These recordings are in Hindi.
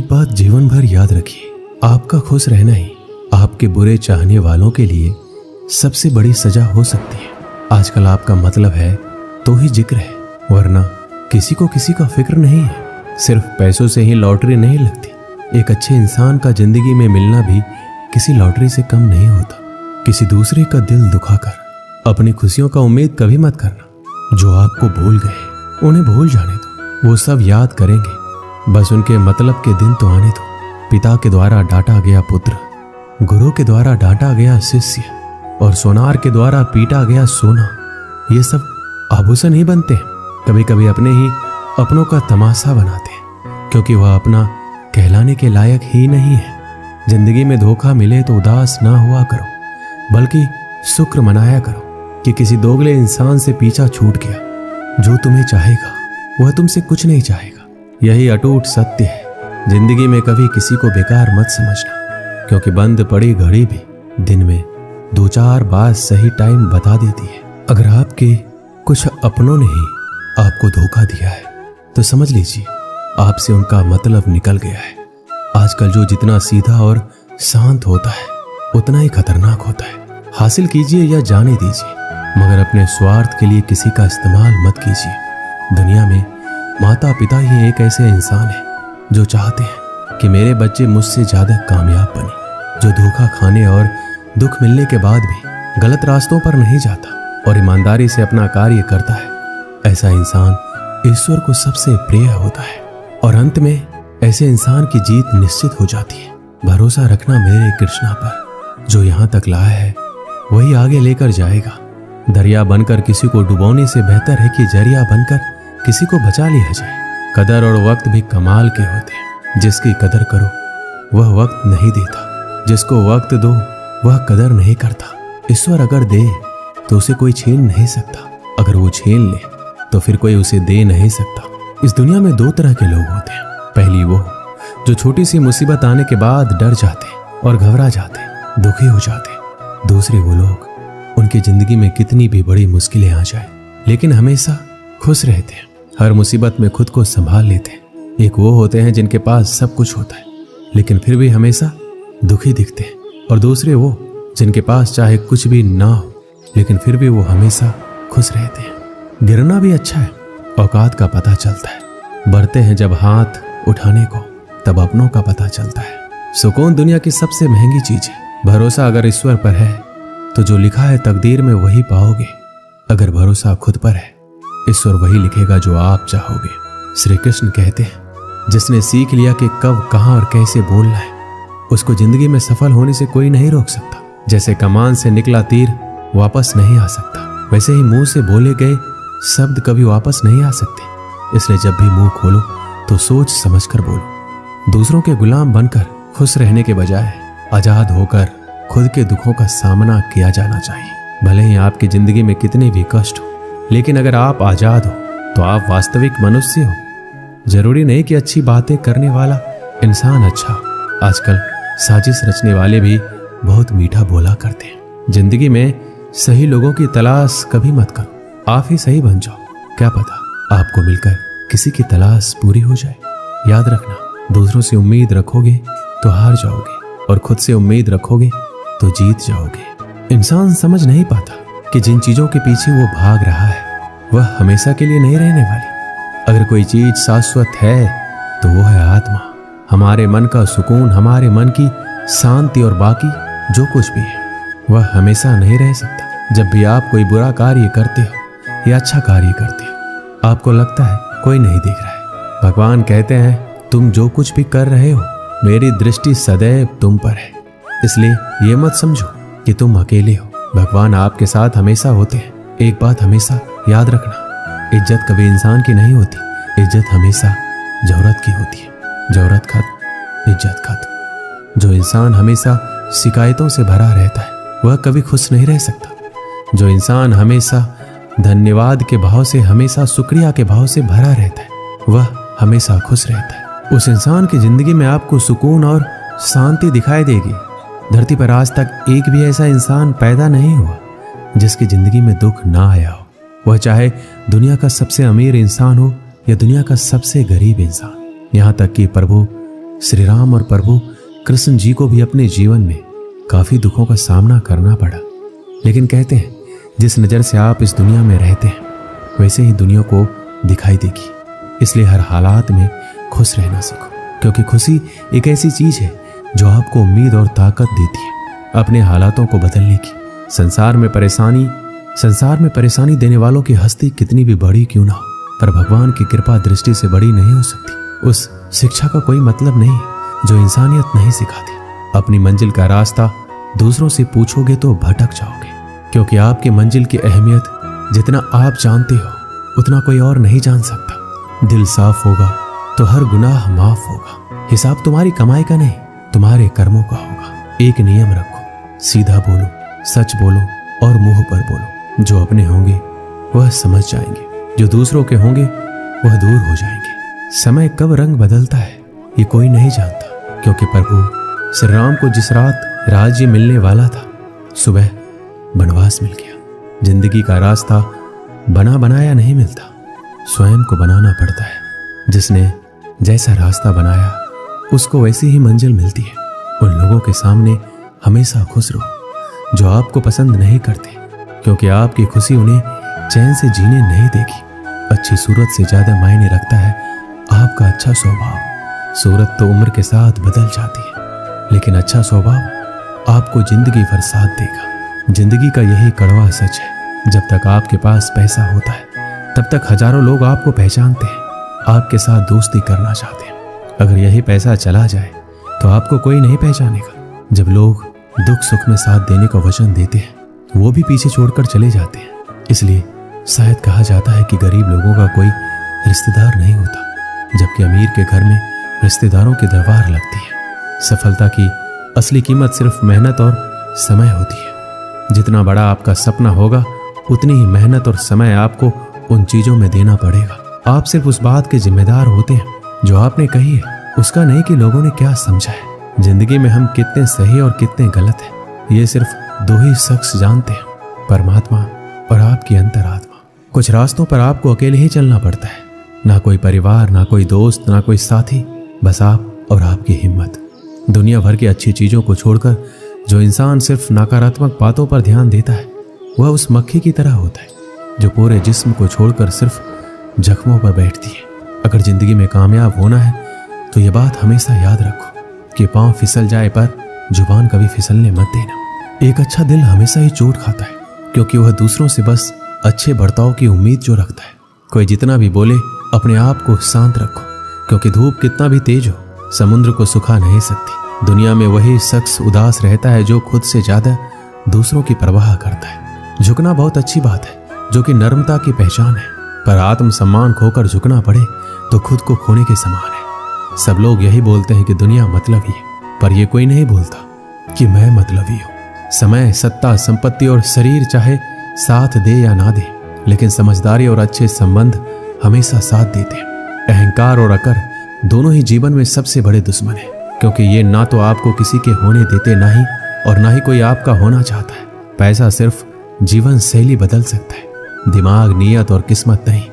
एक बात जीवन भर याद रखिए, आपका खुश रहना ही आपके बुरे चाहने वालों के लिए सबसे बड़ी सजा हो सकती है। आजकल आपका मतलब है तो ही जिक्र है, वरना किसी को किसी का फिक्र नहीं है। सिर्फ पैसों से ही लॉटरी नहीं लगती। एक अच्छे इंसान का जिंदगी में मिलना भी किसी लॉटरी से कम नहीं होता। किसी दूसरे का दिल दुखाकर अपनी खुशियों का उम्मीद कभी मत करना। जो आपको भूल गए उन्हें भूल जाने दो, वो सब याद करेंगे। बस उनके मतलब के दिन तो आने दो। पिता के द्वारा डांटा गया पुत्र, गुरु के द्वारा डांटा गया शिष्य और सोनार के द्वारा पीटा गया सोना, ये सब आभूषण ही बनते हैं। कभी कभी अपने ही अपनों का तमाशा बनाते हैं, क्योंकि वह अपना कहलाने के लायक ही नहीं है। जिंदगी में धोखा मिले तो उदास ना हुआ करो, बल्कि शुक्र मनाया करो कि किसी दोगले इंसान से पीछा छूट गया। जो तुम्हें चाहेगा वह तुमसे कुछ नहीं चाहेगा, यही अटूट सत्य है। जिंदगी में कभी किसी को बेकार मत समझना, क्योंकि बंद पड़ी घड़ी भी दिन में 2-4 बार सही टाइम बता देती है। अगर आपके कुछ अपनों ने ही आपको धोखा दिया है तो समझ लीजिए आपसे उनका मतलब निकल गया है। आजकल जो जितना सीधा और शांत होता है उतना ही खतरनाक होता है। हासिल कीजिए या जाने दीजिए, मगर अपने स्वार्थ के लिए किसी का इस्तेमाल मत कीजिए। दुनिया में माता पिता ही एक ऐसे इंसान है जो चाहते हैं कि मेरे बच्चे मुझसे ज्यादा कामयाब बने, जो धोखा खाने और दुख मिलने के बाद भी गलत रास्तों पर नहीं जाता और ईमानदारी से अपना कार्य करता है। ऐसा इंसान ईश्वर को सबसे प्रिय होता है और अंत में ऐसे इंसान की जीत निश्चित हो जाती है। भरोसा रखना मेरे कृष्णा पर, जो यहाँ तक लाया है वही आगे लेकर जाएगा। दरिया बनकर किसी को डुबोने से बेहतर है कि जरिया बनकर किसी को बचा लिया जाए। कदर और वक्त भी कमाल के होते हैं। जिसकी कदर करो वह वक्त नहीं देता, जिसको वक्त दो वह कदर नहीं करता। ईश्वर अगर दे तो उसे कोई छीन नहीं सकता, अगर वो छीन ले तो फिर कोई उसे दे नहीं सकता। इस दुनिया में 2 तरह के लोग होते हैं। पहली वो जो छोटी सी मुसीबत आने के बाद डर जाते और घबरा जाते, दुखी हो जाते। दूसरे वो लोग उनकी जिंदगी में कितनी भी बड़ी मुश्किलें आ जाए लेकिन हमेशा खुश रहते हैं, हर मुसीबत में खुद को संभाल लेते हैं। एक वो होते हैं जिनके पास सब कुछ होता है लेकिन फिर भी हमेशा दुखी दिखते हैं, और दूसरे वो जिनके पास चाहे कुछ भी ना हो लेकिन फिर भी वो हमेशा खुश रहते हैं। गिरना भी अच्छा है, औकात का पता चलता है। बढ़ते हैं जब हाथ उठाने को तब अपनों का पता चलता है। सुकून दुनिया की सबसे महंगी चीज है। भरोसा अगर ईश्वर पर है तो जो लिखा है तकदीर में वही पाओगे। अगर भरोसा खुद पर है, ईश्वर वही लिखेगा जो आप चाहोगे। श्री कृष्ण कहते हैं, जिसने सीख लिया कि कब, कहां और कैसे बोलना है, उसको जिंदगी में सफल होने से कोई नहीं रोक सकता। जैसे कमान से निकला तीर वापस नहीं आ सकता, वैसे ही मुंह से बोले गए शब्द कभी वापस नहीं आ सकते। इसलिए जब भी मुंह खोलो तो सोच समझकर बोलो। दूसरों के गुलाम बनकर खुश रहने के बजाय आजाद होकर खुद के दुखों का सामना किया जाना चाहिए। भले ही आपकी जिंदगी में कितने भी कष्ट हो, लेकिन अगर आप आजाद हो तो आप वास्तविक मनुष्य हो। जरूरी नहीं कि अच्छी बातें करने वाला इंसान अच्छा हो। आजकल साजिश रचने वाले भी बहुत मीठा बोला करते हैं। जिंदगी में सही लोगों की तलाश कभी मत करो, आप ही सही बन जाओ। क्या पता आपको मिलकर किसी की तलाश पूरी हो जाए। याद रखना, दूसरों से उम्मीद रखोगे तो हार जाओगे और खुद से उम्मीद रखोगे तो जीत जाओगे। इंसान समझ नहीं पाता कि जिन चीजों के पीछे वो भाग रहा है वह हमेशा के लिए नहीं रहने वाली। अगर कोई चीज शाश्वत है तो वो है आत्मा, हमारे मन का सुकून, हमारे मन की शांति, और बाकी जो कुछ भी है वह हमेशा नहीं रह सकता। जब भी आप कोई बुरा कार्य करते हो या अच्छा कार्य करते हो, आपको लगता है कोई नहीं देख रहा है। भगवान कहते हैं, तुम जो कुछ भी कर रहे हो मेरी दृष्टि सदैव तुम पर है, इसलिए ये मत समझो कि तुम अकेले हो। भगवान आपके साथ हमेशा होते हैं। एक बात हमेशा याद रखना, इज्जत कभी इंसान की नहीं होती, इज्जत हमेशा जरूरत की होती है। जरूरत खत्म, इज्जत खत्म। जो इंसान हमेशा शिकायतों से भरा रहता है वह कभी खुश नहीं रह सकता। जो इंसान हमेशा धन्यवाद के भाव से, हमेशा शुक्रिया के भाव से भरा रहता है वह हमेशा खुश रहता है। उस इंसान की जिंदगी में आपको सुकून और शांति दिखाई देगी। धरती पर आज तक एक भी ऐसा इंसान पैदा नहीं हुआ जिसकी जिंदगी में दुख ना आया हो, वह चाहे दुनिया का सबसे अमीर इंसान हो या दुनिया का सबसे गरीब इंसान। यहाँ तक कि प्रभु श्री राम और प्रभु कृष्ण जी को भी अपने जीवन में काफी दुखों का सामना करना पड़ा, लेकिन कहते हैं जिस नजर से आप इस दुनिया में रहते हैं वैसे ही दुनिया को दिखाई देगी। इसलिए हर हालात में खुश रहना सीखो, क्योंकि खुशी एक ऐसी चीज है जो आपको उम्मीद और ताकत देती है अपने हालातों को बदलने की। संसार में परेशानी देने वालों की हस्ती कितनी भी बड़ी क्यों ना हो, पर भगवान की कृपा दृष्टि से बड़ी नहीं हो सकती। उस शिक्षा का कोई मतलब नहीं है जो इंसानियत नहीं सिखाती। अपनी मंजिल का रास्ता दूसरों से पूछोगे तो भटक जाओगे, क्योंकि आपकी मंजिल की अहमियत जितना आप जानते हो उतना कोई और नहीं जान सकता। दिल साफ होगा तो हर गुनाह माफ होगा। हिसाब तुम्हारी कमाई का नहीं, तुम्हारे कर्मों का होगा। एक नियम रखो, सीधा बोलो, सच बोलो और मुंह पर बोलो। जो अपने होंगे वह समझ जाएंगे, जो दूसरों के होंगे वह दूर हो जाएंगे। समय कब रंग बदलता है ये कोई नहीं जानता, क्योंकि प्रभु श्री राम को जिस रात राज्य मिलने वाला था सुबह वनवास मिल गया। जिंदगी का रास्ता बना बनाया नहीं मिलता, स्वयं को बनाना पड़ता है। जिसने जैसा रास्ता बनाया उसको वैसी ही मंजिल मिलती है। उन लोगों के सामने हमेशा खुश रहो जो आपको पसंद नहीं करते, क्योंकि आपकी खुशी उन्हें चैन से जीने नहीं देगी। अच्छी सूरत से ज्यादा मायने रखता है आपका अच्छा स्वभाव। सूरत तो उम्र के साथ बदल जाती है, लेकिन अच्छा स्वभाव आपको जिंदगी भर साथ देगा। जिंदगी का यही कड़वा सच है, जब तक आपके पास पैसा होता है तब तक हजारों लोग आपको पहचानते हैं, आपके साथ दोस्ती करना चाहते हैं। अगर यही पैसा चला जाए तो आपको कोई नहीं पहचानेगा। जब लोग दुख सुख में साथ देने का वचन देते हैं वो भी पीछे छोड़कर चले जाते हैं। इसलिए शायद कहा जाता है कि गरीब लोगों का कोई रिश्तेदार नहीं होता, जबकि अमीर के घर में रिश्तेदारों की दरबार लगती है। सफलता की असली कीमत सिर्फ मेहनत और समय होती है। जितना बड़ा आपका सपना होगा उतनी ही मेहनत और समय आपको उन चीजों में देना पड़ेगा। आप सिर्फ उस बात के जिम्मेदार होते हैं जो आपने कही है, उसका नहीं कि लोगों ने क्या समझा है। जिंदगी में हम कितने सही और कितने गलत हैं ये सिर्फ दो ही शख्स जानते हैं, परमात्मा और आपकी अंतरात्मा। कुछ रास्तों पर आपको अकेले ही चलना पड़ता है, ना कोई परिवार, ना कोई दोस्त, ना कोई साथी, बस आप और आपकी हिम्मत। दुनिया भर की अच्छी चीजों को छोड़कर जो इंसान सिर्फ नकारात्मक बातों पर ध्यान देता है वह उस मक्खी की तरह होता है जो पूरे जिस्म को छोड़कर सिर्फ जख्मों पर बैठती है। अगर जिंदगी में कामयाब होना है तो यह बात हमेशा याद रखो कि पांव फिसल जाए पर जुबान कभी फिसलने मत देना। एक अच्छा दिल हमेशा ही चोट खाता है, क्योंकि वह दूसरों से बस अच्छे बर्ताव की उम्मीद जो रखता है। कोई जितना भी बोले अपने आप को शांत रखो, क्योंकि धूप कितना भी तेज हो समुद्र को सुखा नहीं सकती। दुनिया में वही शख्स उदास रहता है जो खुद से ज्यादा दूसरों की परवाह करता है। झुकना बहुत अच्छी बात है, जो कि नर्मता की पहचान है, पर आत्मसम्मान खोकर झुकना पड़े तो खुद को खोने के समान है। सब लोग यही बोलते हैं कि दुनिया मतलबी है, पर यह कोई नहीं बोलता कि मैं मतलबी हूं। समय, सत्ता, संपत्ति और शरीर चाहे साथ दे या ना दे, लेकिन समझदारी और अच्छे संबंध हमेशा साथ देते हैं। अहंकार और अकर दोनों ही जीवन में सबसे बड़े दुश्मन हैं, क्योंकि ये ना तो आपको किसी के होने देते ना ही, और ना ही कोई आपका होना चाहता है। पैसा सिर्फ जीवन शैली बदल सकता है, दिमाग, नियत और किस्मत नहीं।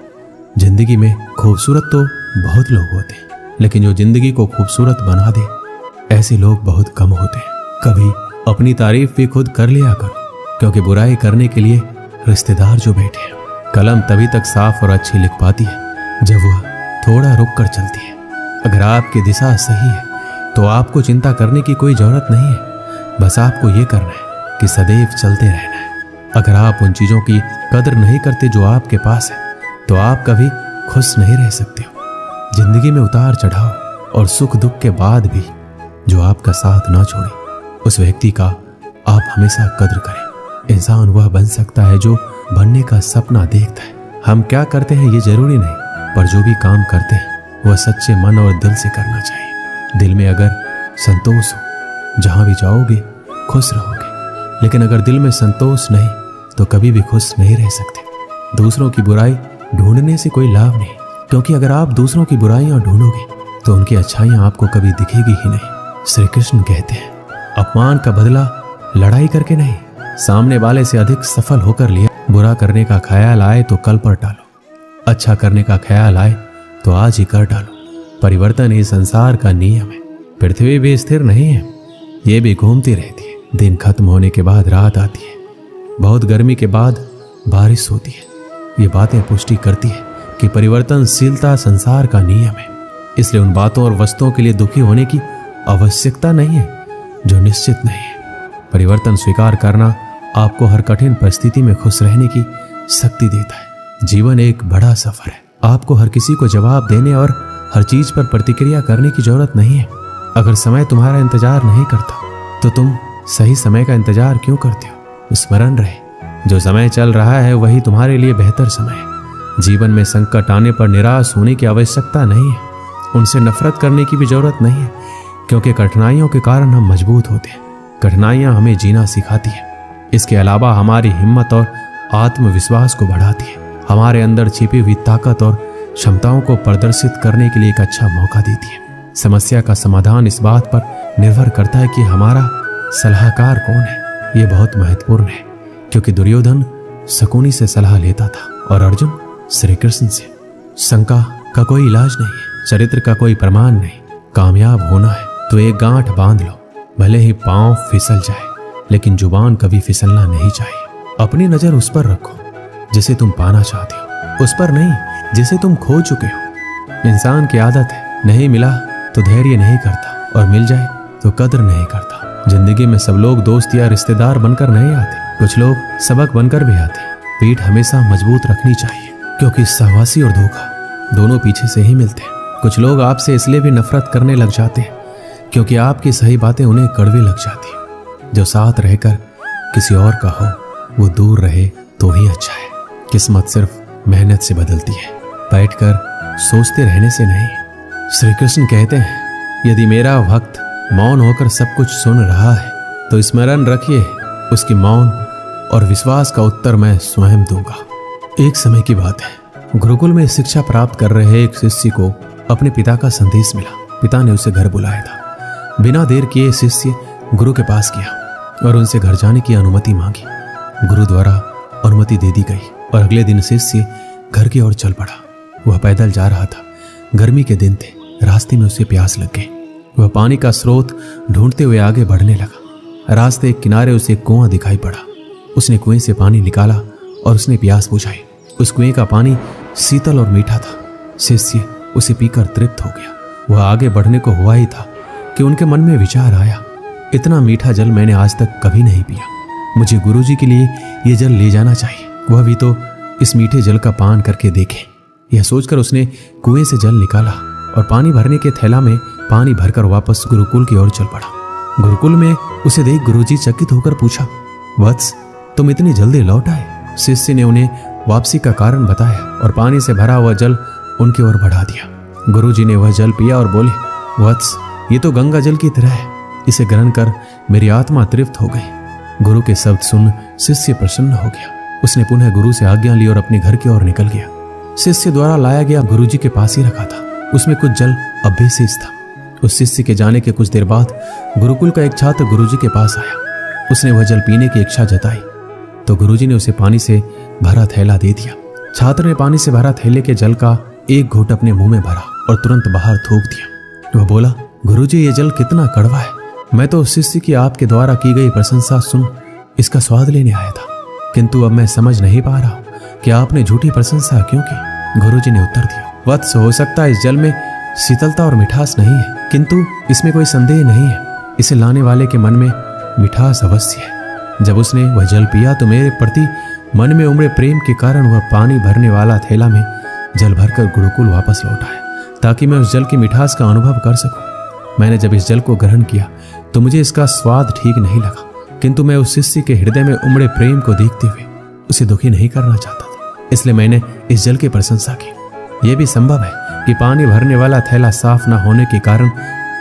जिंदगी में खूबसूरत तो बहुत लोग होते हैं, लेकिन जो जिंदगी को खूबसूरत बना दे ऐसे लोग बहुत कम होते हैं। कभी अपनी तारीफ भी खुद कर लिया करो, क्योंकि बुराई करने के लिए रिश्तेदार जो बैठे हैं। कलम तभी तक साफ और अच्छी लिख पाती है जब वह थोड़ा रुक कर चलती है। अगर आपकी दिशा सही है तो आपको चिंता करने की कोई जरूरत नहीं है, बस आपको ये करना है कि सदैव चलते रहना है। अगर आप उन चीजों की कदर नहीं करते जो आपके पास है तो आप कभी खुश नहीं रह सकते हो। जिंदगी में उतार चढ़ाव और सुख दुख के बाद भी जो आपका साथ ना छोड़े उस व्यक्ति का आप हमेशा कद्र करें। इंसान वह बन सकता है जो बनने का सपना देखता है। हम क्या करते हैं ये जरूरी नहीं, पर जो भी काम करते हैं वह सच्चे मन और दिल से करना चाहिए। दिल में अगर संतोष हो जहां भी जाओगे खुश रहोगे, लेकिन अगर दिल में संतोष नहीं तो कभी भी खुश नहीं रह सकते। दूसरों की बुराई ढूंढने से कोई लाभ नहीं, क्योंकि अगर आप दूसरों की बुराइयां ढूंढोगे तो उनकी अच्छाइयां आपको कभी दिखेगी ही नहीं। श्री कृष्ण कहते हैं अपमान का बदला लड़ाई करके नहीं, सामने वाले से अधिक सफल होकर लिया। बुरा करने का ख्याल आए तो कल पर टालो, अच्छा करने का ख्याल आए तो आज ही कर डालो। परिवर्तन ही संसार का नियम है। पृथ्वी भी स्थिर नहीं है, ये भी घूमती रहती है। दिन खत्म होने के बाद रात आती है, बहुत गर्मी के बाद बारिश होती है। ये बातें पुष्टि करती है कि परिवर्तनशीलता संसार का नियम है। इसलिए उन बातों और वस्तुओं के लिए दुखी होने की आवश्यकता नहीं है जो निश्चित नहीं है। परिवर्तन स्वीकार करना आपको हर कठिन परिस्थिति में खुश रहने की शक्ति देता है। जीवन एक बड़ा सफर है, आपको हर किसी को जवाब देने और हर चीज पर प्रतिक्रिया करने की जरूरत नहीं है। अगर समय तुम्हारा इंतजार नहीं करता तो तुम सही समय का इंतजार क्यों करते हो? स्मरण रहे, जो समय चल रहा है वही तुम्हारे लिए बेहतर समय है। जीवन में संकट आने पर निराश होने की आवश्यकता नहीं है, उनसे नफरत करने की भी जरूरत नहीं है, क्योंकि कठिनाइयों के कारण हम मजबूत होते हैं। कठिनाइयां हमें जीना सिखाती है। इसके अलावा हमारी हिम्मत और आत्मविश्वास को बढ़ाती है, हमारे अंदर छिपी हुई ताकत और क्षमताओं को प्रदर्शित करने के लिए एक अच्छा मौका देती है। समस्या का समाधान इस बात पर निर्भर करता है कि हमारा सलाहकार कौन है। यह बहुत महत्वपूर्ण है, क्योंकि दुर्योधन शकुनी से सलाह लेता था और अर्जुन श्री कृष्ण से। शंका का कोई इलाज नहीं है, चरित्र का कोई प्रमाण नहीं। कामयाब होना है तो एक गांठ बांध लो, भले ही पांव फिसल जाए, लेकिन जुबान कभी फिसलना नहीं चाहिए। अपनी नजर उस पर रखो जिसे तुम पाना चाहते हो, उस पर नहीं जिसे तुम खो चुके हो। इंसान की आदत है, नहीं मिला तो धैर्य नहीं करता और मिल जाए तो कदर नहीं करता। जिंदगी में सब लोग दोस्त या रिश्तेदार बनकर नहीं आते, कुछ लोग सबक बनकर भी आते। पीठ हमेशा मजबूत रखनी चाहिए, क्योंकि सहवासी और धोखा दोनों पीछे से ही मिलते हैं। कुछ लोग आपसे इसलिए भी नफरत करने लग जाते हैं क्योंकि आपकी सही बातें उन्हें कड़वी लग जाती है। जो साथ रहकर किसी और का हो वो दूर रहे तो ही अच्छा है। किस्मत सिर्फ मेहनत से बदलती है, बैठकर सोचते रहने से नहीं। श्री कृष्ण कहते हैं, यदि मेरा भक्त मौन होकर सब कुछ सुन रहा है तो स्मरण रखिए, उसकी मौन और विश्वास का उत्तर मैं स्वयं दूंगा। एक समय की बात है, गुरुकुल में शिक्षा प्राप्त कर रहे एक शिष्य को अपने पिता का संदेश मिला। पिता ने उसे घर बुलाया था। बिना देर किए शिष्य गुरु के पास गया और उनसे घर जाने की अनुमति मांगी। गुरु द्वारा अनुमति दे दी गई और अगले दिन शिष्य घर की ओर चल पड़ा। वह पैदल जा रहा था, गर्मी के दिन थे, रास्ते में उसे प्यास लग गई। वह पानी का स्रोत ढूंढते हुए आगे बढ़ने लगा। रास्ते के किनारे उसे एक कुआं दिखाई पड़ा। उसने कुएं से पानी निकाला और उसने प्यास बुझाई। उस कुएं का पानी शीतल और मीठा था। शिष्य उसे पीकर तृप्त हो गया। वह आगे बढ़ने को हुआ ही था कि उनके मन में विचार आया, इतना मीठा जल मैंने आज तक कभी नहीं पिया, मुझे गुरुजी के लिए यह जल ले जाना चाहिए, वह भी तो इस मीठे जल का पान करके देखे। यह सोचकर उसने कुएं से जल निकाला और पानी भरने के थैला में पानी भरकर वापस गुरुकुल की ओर चल पड़ा। गुरुकुल में उसे देख गुरुजी चकित होकर पूछा, वत्स तुम इतनी जल्दी लौट आए? शिष्य ने उन्हें वापसी का कारण बताया और पानी से भरा हुआ जल उनकी ओर बढ़ा दिया। गुरुजी ने वह जल पिया और बोले, वत्स ये तो गंगा जल की तरह है, इसे ग्रहण कर मेरी आत्मा तृप्त हो गई। गुरु के शब्द सुन शिष्य प्रसन्न हो गया। उसने पुनः गुरु से आज्ञा ली और अपने घर की ओर निकल गया। शिष्य द्वारा लाया गया गुरुजी के पास ही रखा था, उसमें कुछ जल अब भी शेष था। उस शिष्य के जाने के कुछ देर बाद गुरुकुल का एक छात्र गुरुजी के पास आया। उसने वह जल पीने की इच्छा जताई तो गुरुजी ने उसे पानी से भरा थैला दे दिया। छात्र ने पानी से भरा थैले के जल का एक घूंट अपने मुंह में भरा और तुरंत बाहर थूक दिया। वह बोला, गुरुजी ये जल कितना कड़वा है, मैं तो उस शिष्य की आपके द्वारा की गई प्रशंसा सुन इसका स्वाद लेने आया था, किंतु अब मैं समझ नहीं पा रहा हूं कि आपने झूठी प्रशंसा क्यों की। गुरुजी ने उत्तर दिया, वत्स हो सकता है इस जल में शीतलता और मिठास नहीं है, किंतु इसमें कोई संदेह नहीं है, इसे लाने वाले के मन में मिठास अवश्य है। जब उसने वह जल पिया तो मेरे प्रति मन में उमड़े प्रेम के कारण वह पानी भरने वाला थैला में जल भरकर गुरुकुल वापस लौट आया, ताकि मैं उस जल की मिठास का अनुभव कर सकूं। मैंने जब इस जल को ग्रहण किया तो मुझे इसका स्वाद ठीक नहीं लगा, किंतु मैं उस शिष्य के हृदय में उमड़े प्रेम को देखते हुए उसे दुखी नहीं करना चाहता था, इसलिए मैंने इस जल की प्रशंसा की। यह भी संभव है कि पानी भरने वाला थैला साफ न होने के कारण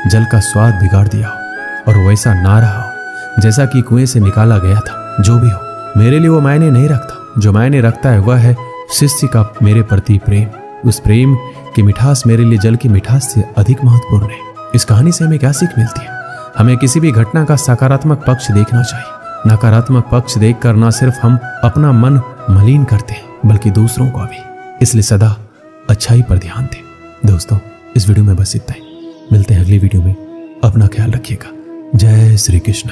जल का स्वाद बिगाड़ दिया हो और वैसा ना रहा हो जैसा कि कुएं से निकाला गया था। जो भी हो, मेरे लिए वो मायने नहीं रखता। जो मायने रखता है वह है शिष्य का मेरे प्रति प्रेम। उस प्रेम की मिठास मेरे लिए जल की मिठास से अधिक महत्वपूर्ण है। इस कहानी से हमें क्या सीख मिलती है? हमें किसी भी घटना का सकारात्मक पक्ष देखना चाहिए। नकारात्मक पक्ष देखकर न सिर्फ हम अपना मन मलिन करते हैं बल्कि दूसरों को भी। इसलिए सदा अच्छाई पर ध्यान दें। दोस्तों, इस वीडियो में बस इतना ही। मिलते हैं अगली वीडियो में अपना ख्याल रखिएगा। जय श्री कृष्ण।